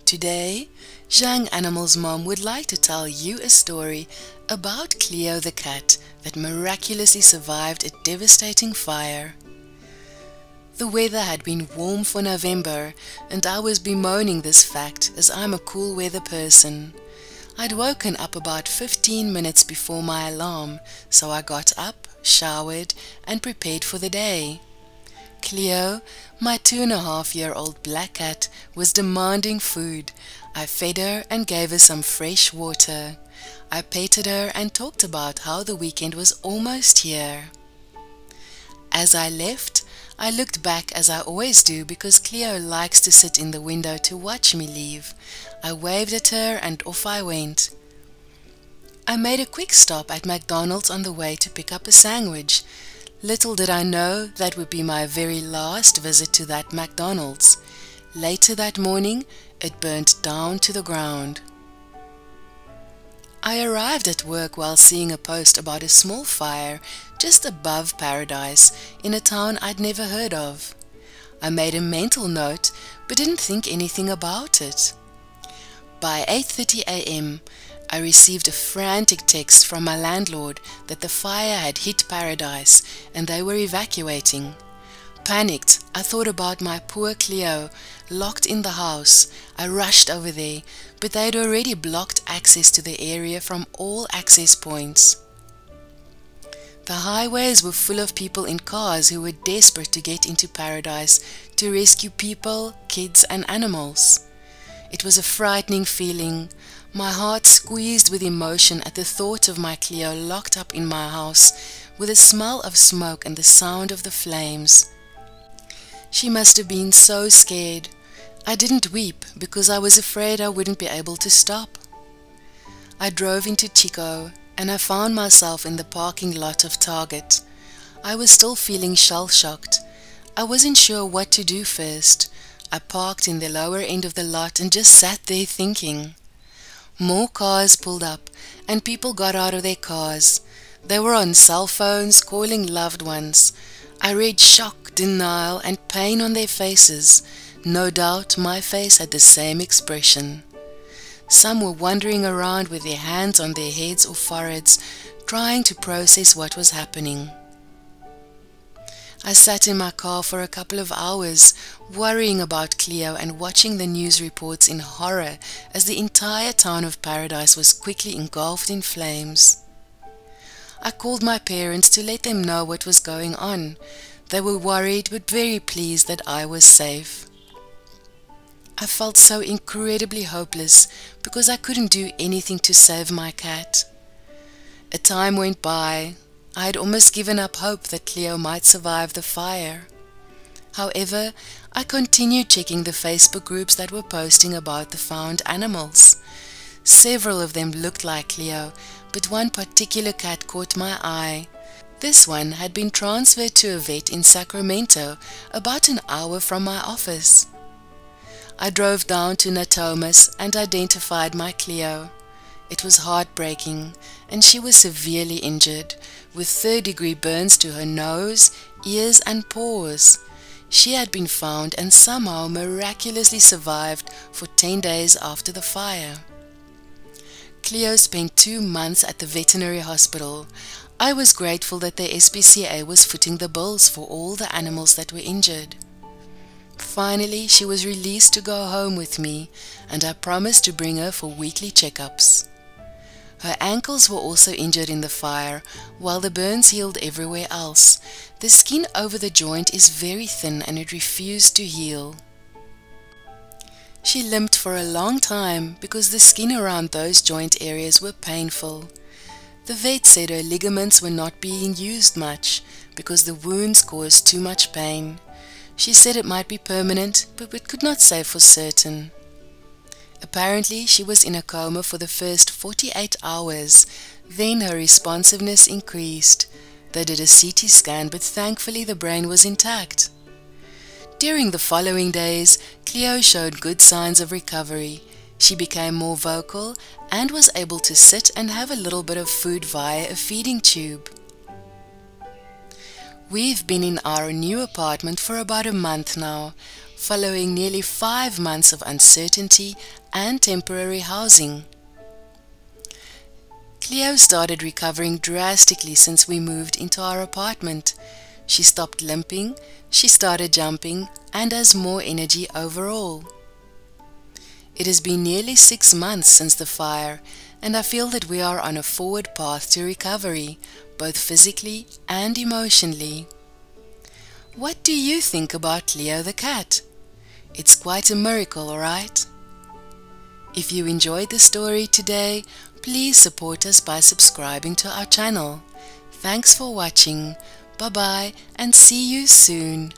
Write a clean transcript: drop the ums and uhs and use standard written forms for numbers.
Today, Jang Animals Mom would like to tell you a story about Cleo the cat that miraculously survived a devastating fire. The weather had been warm for November, and I was bemoaning this fact as I'm a cool weather person. I'd woken up about 15 minutes before my alarm, so I got up, showered, and prepared for the day. Cleo, my 2.5-year-old black cat, was demanding food. I fed her and gave her some fresh water. I petted her and talked about how the weekend was almost here. As I left, I looked back as I always do because Cleo likes to sit in the window to watch me leave. I waved at her and off I went. I made a quick stop at McDonald's on the way to pick up a sandwich. Little did I know that would be my very last visit to that McDonald's. Later that morning, it burnt down to the ground. I arrived at work while seeing a post about a small fire just above Paradise in a town I'd never heard of. I made a mental note but didn't think anything about it. By 8:30 a.m., I received a frantic text from my landlord that the fire had hit Paradise and they were evacuating. Panicked, I thought about my poor Cleo, locked in the house. I rushed over there, but they had already blocked access to the area from all access points. The highways were full of people in cars who were desperate to get into Paradise to rescue people, kids and animals. It was a frightening feeling. My heart squeezed with emotion at the thought of my Cleo locked up in my house with the smell of smoke and the sound of the flames. She must have been so scared. I didn't weep because I was afraid I wouldn't be able to stop. I drove into Chico and I found myself in the parking lot of Target. I was still feeling shell-shocked. I wasn't sure what to do first. I parked in the lower end of the lot and just sat there thinking. More cars pulled up and people got out of their cars. They were on cell phones calling loved ones. I read shock, denial and pain on their faces. No doubt my face had the same expression. Some were wandering around with their hands on their heads or foreheads, trying to process what was happening. I sat in my car for a couple of hours, worrying about Cleo and watching the news reports in horror as the entire town of Paradise was quickly engulfed in flames. I called my parents to let them know what was going on. They were worried but very pleased that I was safe. I felt so incredibly hopeless because I couldn't do anything to save my cat. A time went by. I had almost given up hope that Cleo might survive the fire. However, I continued checking the Facebook groups that were posting about the found animals. Several of them looked like Cleo, but one particular cat caught my eye. This one had been transferred to a vet in Sacramento, about an hour from my office. I drove down to Natomas and identified my Cleo. It was heartbreaking, and she was severely injured, with third-degree burns to her nose, ears and paws. She had been found and somehow miraculously survived for 10 days after the fire. Cleo spent 2 months at the veterinary hospital. I was grateful that the SPCA was footing the bills for all the animals that were injured. Finally, she was released to go home with me, and I promised to bring her for weekly checkups. Her ankles were also injured in the fire, while the burns healed everywhere else. The skin over the joint is very thin and it refused to heal. She limped for a long time because the skin around those joint areas were painful. The vet said her ligaments were not being used much because the wounds caused too much pain. She said it might be permanent, but we could not say for certain. Apparently, she was in a coma for the first 48 hours. Then her responsiveness increased. They did a CT scan, but thankfully the brain was intact. During the following days, Cleo showed good signs of recovery. She became more vocal and was able to sit and have a little bit of food via a feeding tube. We've been in our new apartment for about a month now. following nearly 5 months of uncertainty and temporary housing. Cleo started recovering drastically since we moved into our apartment. She stopped limping, she started jumping, and has more energy overall. It has been nearly 6 months since the fire, and I feel that we are on a forward path to recovery, both physically and emotionally. What do you think about Leo the cat? It's quite a miracle, right? If you enjoyed the story today, please support us by subscribing to our channel. Thanks for watching. Bye bye and see you soon.